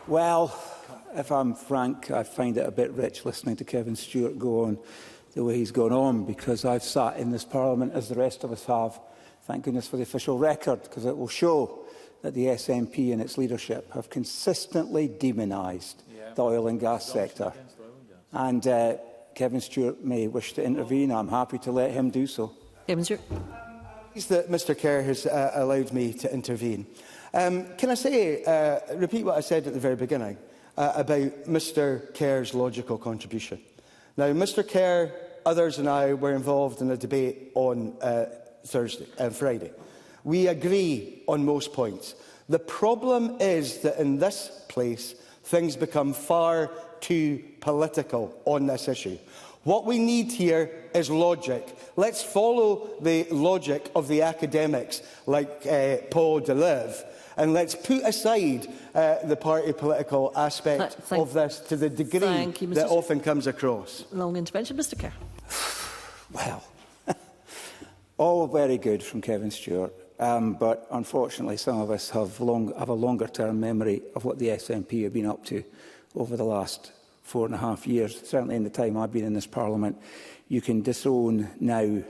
Well, if I'm frank, I find it a bit rich listening to Kevin Stewart go on the way he's gone on, because I've sat in this Parliament, as the rest of us have, thank goodness for the official record, because it will show that the SNP and its leadership have consistently demonised the oil and gas sector. And Kevin Stewart may wish to intervene. I'm happy to let him do so. Kevin Stewart. That Mr Kerr has allowed me to intervene. Can I say, repeat what I said at the very beginning about Mr Kerr's logical contribution? Now, Mr Kerr, others and I were involved in a debate on Friday. We agree on most points. The problem is that in this place, things become far too political on this issue. What we need here is logic. Let's follow the logic of the academics like Paul Deleuze, and let's put aside the party political aspect of this to the degree that often comes across. Long intervention, Mr Kerr. Well, all very good from Kevin Stewart, but unfortunately some of us have a longer-term memory of what the SNP have been up to over the last 4.5 years, certainly in the time I've been in this Parliament. You can disown now,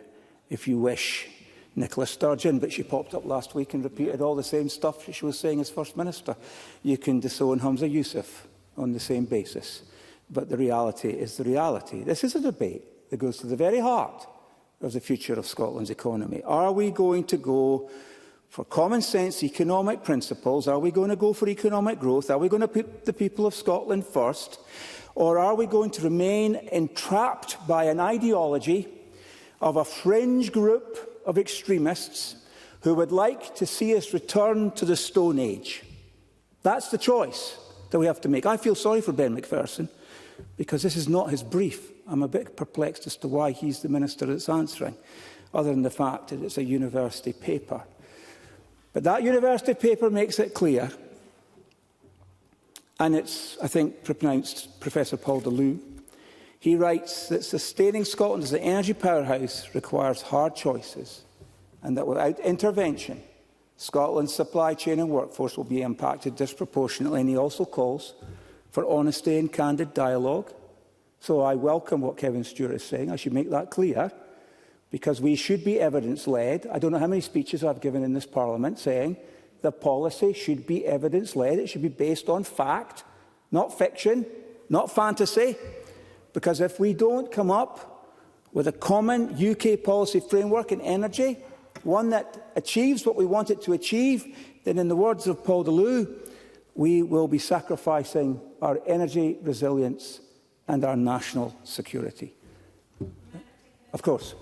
if you wish, Nicola Sturgeon, but she popped up last week and repeated all the same stuff she was saying as First Minister. You can disown Humza Yousaf on the same basis. But the reality is the reality. This is a debate that goes to the very heart of the future of Scotland's economy. Are we going to go for common sense economic principles? Are we going to go for economic growth? Are we going to put the people of Scotland first? Or are we going to remain entrapped by an ideology of a fringe group of extremists who would like to see us return to the Stone Age? That's the choice that we have to make. I feel sorry for Ben McPherson, because this is not his brief. I'm a bit perplexed as to why he's the minister that's answering, other than the fact that it's a university paper. But that university paper makes it clear, and it's, I think, pronounced Professor Paul Deleuze. He writes that sustaining Scotland as an energy powerhouse requires hard choices, and that without intervention, Scotland's supply chain and workforce will be impacted disproportionately. And he also calls for honesty and candid dialogue. So I welcome what Kevin Stewart is saying. I should make that clear, because we should be evidence-led. I don't know how many speeches I've given in this Parliament saying the policy should be evidence-led. It should be based on fact, not fiction, not fantasy. Because if we don't come up with a common UK policy framework in energy, one that achieves what we want it to achieve, then in the words of Paul Deleuze, we will be sacrificing our energy resilience and our national security. Of course.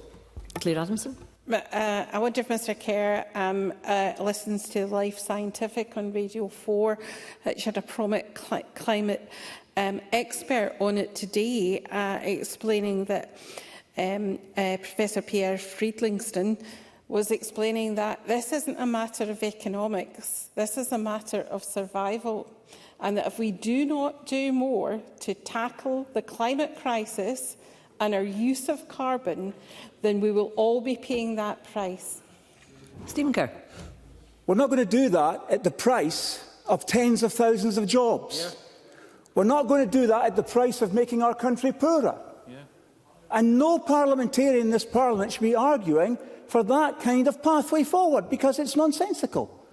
Claire Adamson. I wonder if Mr Kerr listens to Life Scientific on Radio 4, which had a prominent climate expert on it today, explaining that Professor Pierre Friedlingston was explaining that this isn't a matter of economics, this is a matter of survival, and that if we do not do more to tackle the climate crisis and our use of carbon, then we will all be paying that price. Stephen Kerr. We're not going to do that at the price of tens of thousands of jobs. Yeah. We're not going to do that at the price of making our country poorer. Yeah. And no parliamentarian in this Parliament should be arguing for that kind of pathway forward, because it's nonsensical.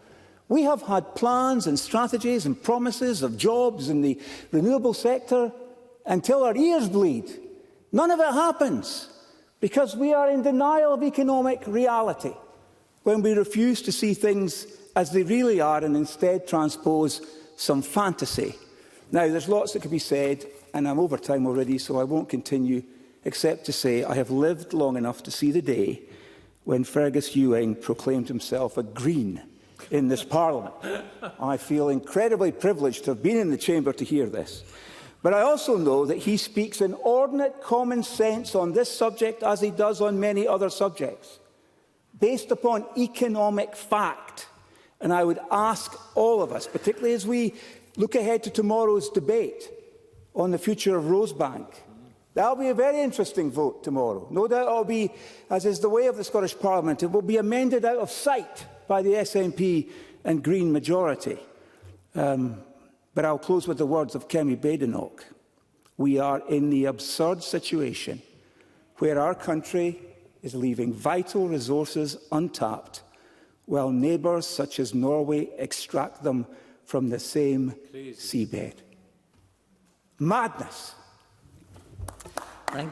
We have had plans and strategies and promises of jobs in the renewable sector until our ears bleed. None of it happens because we are in denial of economic reality when we refuse to see things as they really are and instead transpose some fantasy. Now, there's lots that could be said, and I'm over time already, so I won't continue, except to say I have lived long enough to see the day when Fergus Ewing proclaimed himself a Green in this Parliament. I feel incredibly privileged to have been in the chamber to hear this. But I also know that he speaks inordinate common sense on this subject, as he does on many other subjects, based upon economic fact. And I would ask all of us, particularly as we look ahead to tomorrow's debate on the future of Rosebank, that will be a very interesting vote tomorrow. No doubt it will be, as is the way of the Scottish Parliament, it will be amended out of sight by the SNP and Green majority. But I'll close with the words of Kemi Badenoch. We are in the absurd situation where our country is leaving vital resources untapped, while neighbours such as Norway extract them from the same seabed. Madness. Thank you.